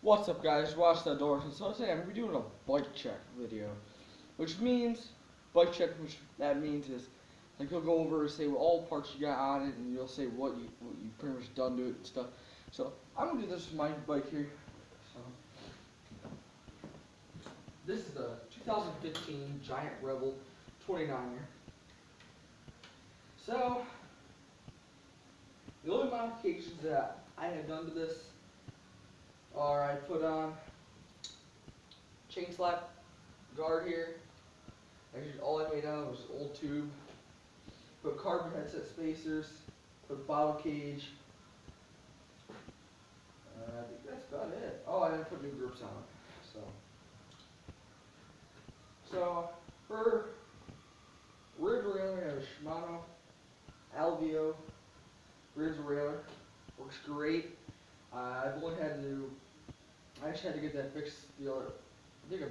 What's up, guys? Watch the doors. And so today I'm gonna be doing a bike check video, which means bike check. Which that means is like you'll go over and say all parts you got on it, and you'll say what you pretty much done to it and stuff. So I'm gonna do this with my bike here. So this is the 2015 Giant Revel 29er. So the only modifications that I have done to this are I put on chain slap guard here. Actually, all I made out of was old tube. Put carbon headset spacers. Put bottle cage. I think that's about it. Oh, I didn't put new grips on it. So for rear derailleur, I have a Shimano Alveo rear derailleur. Works great. I've only had to. I actually had to get that fixed the other. I think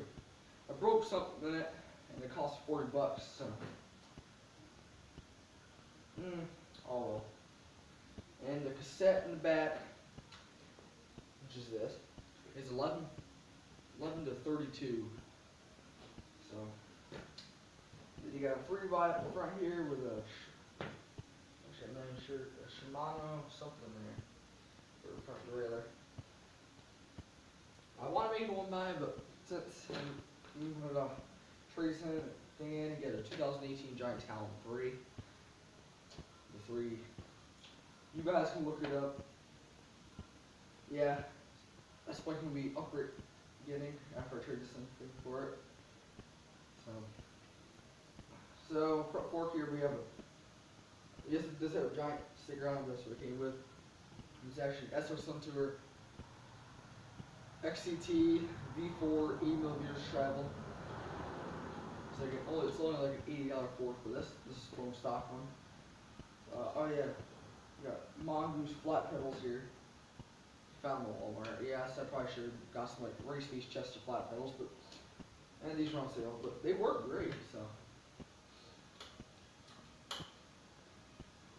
I broke something in it, and it cost $40. So, oh well. And the cassette in the back, which is this, is 11 to 32. So then you got a free ride up front here with a, actually I'm not even sure, a Shimano something there for the front derailleur. I want to make it one by, but since I'm moving a tracing thing in and get a 2018 Giant Talon 3. The 3. You guys can look it up. Yeah, that's bike gonna be upgrade getting after I trade this thing for it. So front fork here we have a. Yes, this has a giant sticker on this what it came with. It's actually SR Sun Tour XCT V4 e-millimeters travel. It's only like an $80 fork for this. This is from stock one. Oh yeah, we got Mongoose flat pedals here. Found them at Walmart. Yes, I probably should have got some like Race These Chester flat pedals, but and these were on sale, but they work great. So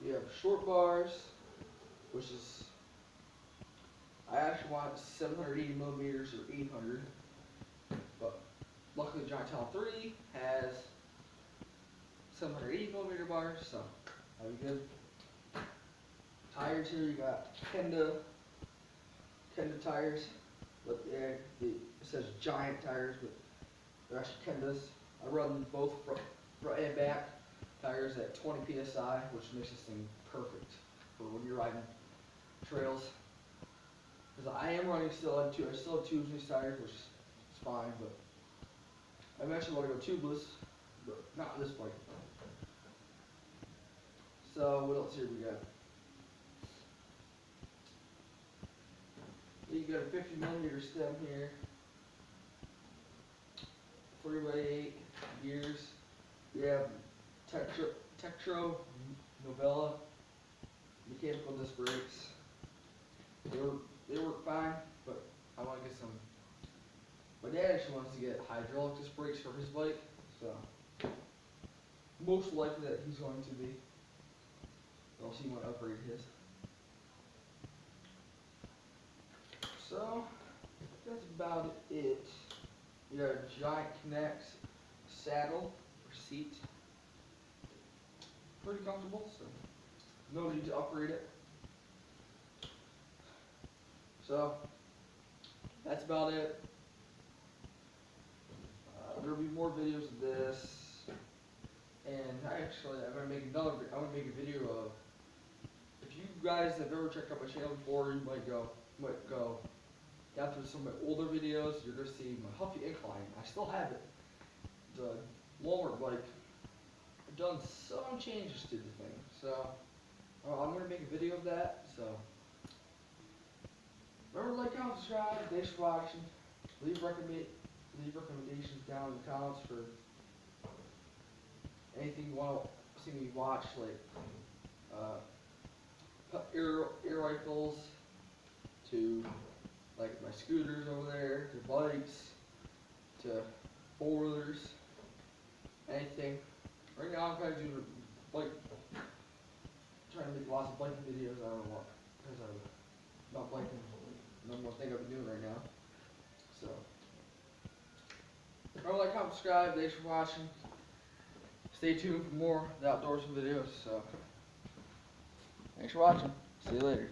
we have short bars, which is I actually want 780 millimeters or 800, but luckily Giant Talon 3 has 780 millimeter bars, so that'll be good. Tires here, you got Kenda tires, but it says Giant tires, but they're actually Kendas. I run both front and back tires at 20 psi, which makes this thing perfect for when you're riding trails. Because I am running still on I still have tubes in these tires, which is fine, but I eventually want to go tubeless, but not on this bike. So what else here we got? You got a 50 millimeter stem here, 3x8 gears. We have Tektro Novella mechanical disc brakes. They work fine, but I want to get some. My dad actually wants to get hydraulic disc brakes for his bike, so most likely that he's going to be. Else he want to upgrade his. So that's about it. You got a Giant Connect saddle or seat. Pretty comfortable, so no need to upgrade it. So that's about it. There'll be more videos of this, and I'm gonna make a video of. If you guys have ever checked out my channel before, you might go. After some of my older videos, you're gonna see my Huffy Incline. I still have it. The Walmart bike. I've done some changes to the thing, so I'm gonna make a video of that. So remember to like, comment, subscribe. Thanks for watching. Leave recommendations down in the comments for anything you want to see me watch, like air rifles, to like my scooters over there, to bikes, to four-wheelers, anything. Right now I'm trying to do trying to make lots of biking videos. I don't know what, because I'm not biking. No more thing I've been doing right now. So, remember, like, comment, subscribe. Thanks for watching. Stay tuned for more of the outdoors videos. So, thanks for watching. See you later.